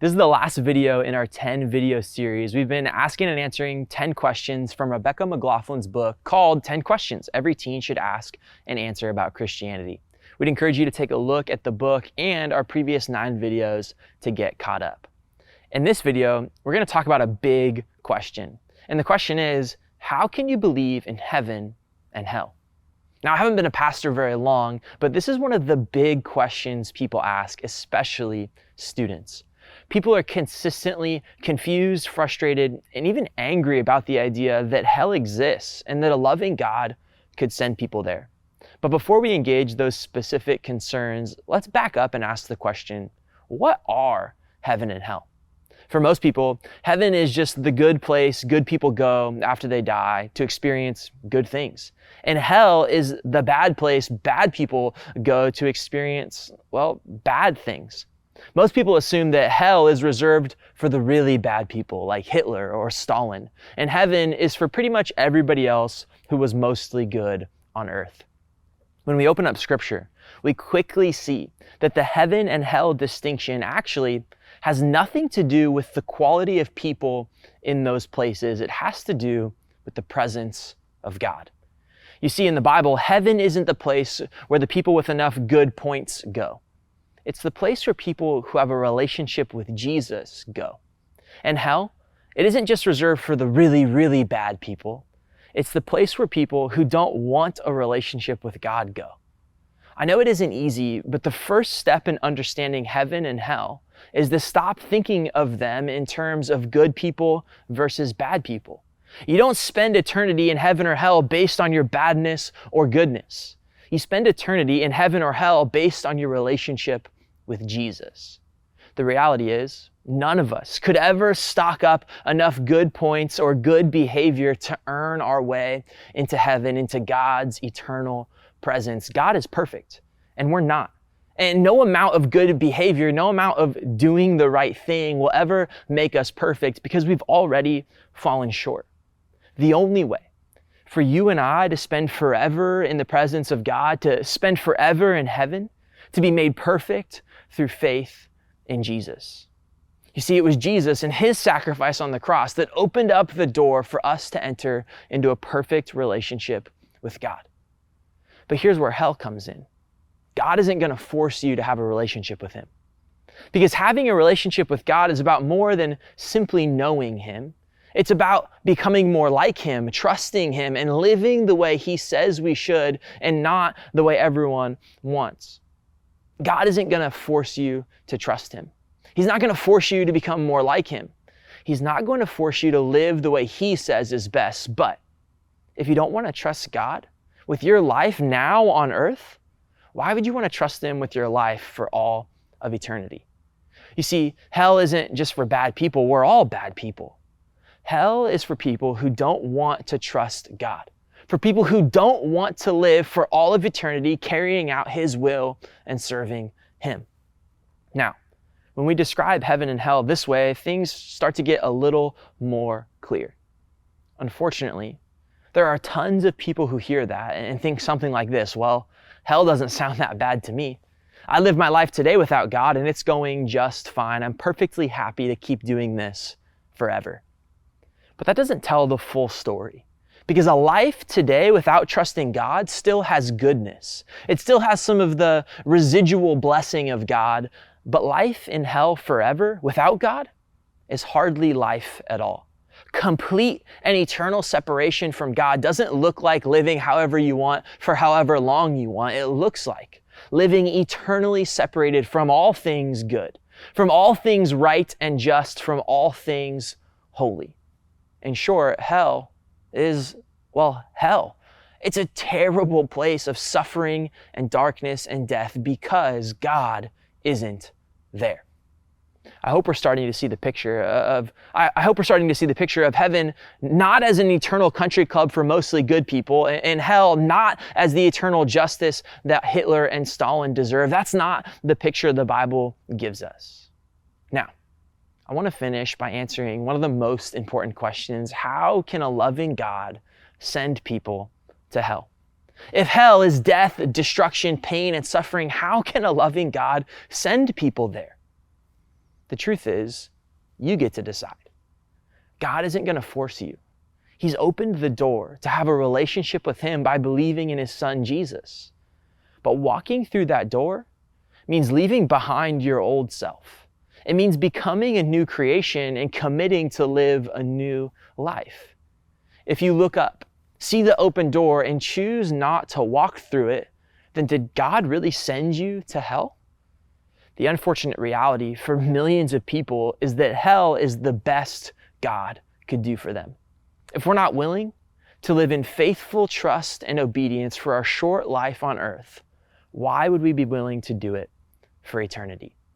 This is the last video in our 10 video series. We've been asking and answering 10 questions from Rebecca McLaughlin's book called 10 Questions Every Teen Should Ask and Answer About Christianity. We'd encourage you to take a look at the book and our previous 9 videos to get caught up. In this video, we're going to talk about a big question. And the question is, how can you believe in heaven and hell? Now, I haven't been a pastor very long, but this is one of the big questions people ask, especially students. People are consistently confused, frustrated, and even angry about the idea that hell exists and that a loving God could send people there. But before we engage those specific concerns, let's back up and ask the question, what are heaven and hell? For most people, heaven is just the good place good people go after they die to experience good things. And hell is the bad place bad people go to experience, well, bad things. Most people assume that hell is reserved for the really bad people like Hitler or Stalin, and heaven is for pretty much everybody else who was mostly good on earth. When we open up scripture, we quickly see that the heaven and hell distinction actually has nothing to do with the quality of people in those places. It has to do with the presence of God. You see, in the Bible, heaven isn't the place where the people with enough good points go. It's the place where people who have a relationship with Jesus go. And hell, it isn't just reserved for the really, really bad people. It's the place where people who don't want a relationship with God go. I know it isn't easy, but the first step in understanding heaven and hell is to stop thinking of them in terms of good people versus bad people. You don't spend eternity in heaven or hell based on your badness or goodness. You spend eternity in heaven or hell based on your relationship with Jesus. The reality is, none of us could ever stock up enough good points or good behavior to earn our way into heaven, into God's eternal presence. God is perfect, and we're not. And no amount of good behavior, no amount of doing the right thing will ever make us perfect because we've already fallen short. The only way for you and I to spend forever in the presence of God, to spend forever in heaven, to be made perfect through faith in Jesus. You see, it was Jesus and his sacrifice on the cross that opened up the door for us to enter into a perfect relationship with God. But here's where hell comes in. God isn't going to force you to have a relationship with him. Because having a relationship with God is about more than simply knowing him. It's about becoming more like him, trusting him, and living the way he says we should and not the way everyone wants. God isn't going to force you to trust him. He's not going to force you to become more like him. He's not going to force you to live the way he says is best. But if you don't want to trust God with your life now on earth, why would you want to trust him with your life for all of eternity? You see, hell isn't just for bad people. We're all bad people. Hell is for people who don't want to trust God, for people who don't want to live for all of eternity carrying out his will and serving him. Now, when we describe heaven and hell this way, things start to get a little more clear. Unfortunately, there are tons of people who hear that and think something like this, well, hell doesn't sound that bad to me. I live my life today without God and it's going just fine. I'm perfectly happy to keep doing this forever. But that doesn't tell the full story. Because a life today without trusting God still has goodness. It still has some of the residual blessing of God. But life in hell forever without God is hardly life at all. Complete and eternal separation from God doesn't look like living however you want for however long you want. It looks like living eternally separated from all things good, from all things right and just, from all things holy. In short, hell is, well, hell. It's a terrible place of suffering and darkness and death because God isn't there. I hope we're starting to see the picture of heaven not as an eternal country club for mostly good people, and hell not as the eternal justice that Hitler and Stalin deserve. That's not the picture the Bible gives us. Now, I want to finish by answering one of the most important questions. How can a loving God send people to hell? If hell is death, destruction, pain, and suffering, how can a loving God send people there? The truth is, you get to decide. God isn't going to force you. He's opened the door to have a relationship with Him by believing in His Son, Jesus. But walking through that door means leaving behind your old self. It means becoming a new creation and committing to live a new life. If you look up, see the open door, and choose not to walk through it, then did God really send you to hell? The unfortunate reality for millions of people is that hell is the best God could do for them. If we're not willing to live in faithful trust and obedience for our short life on earth, why would we be willing to do it for eternity?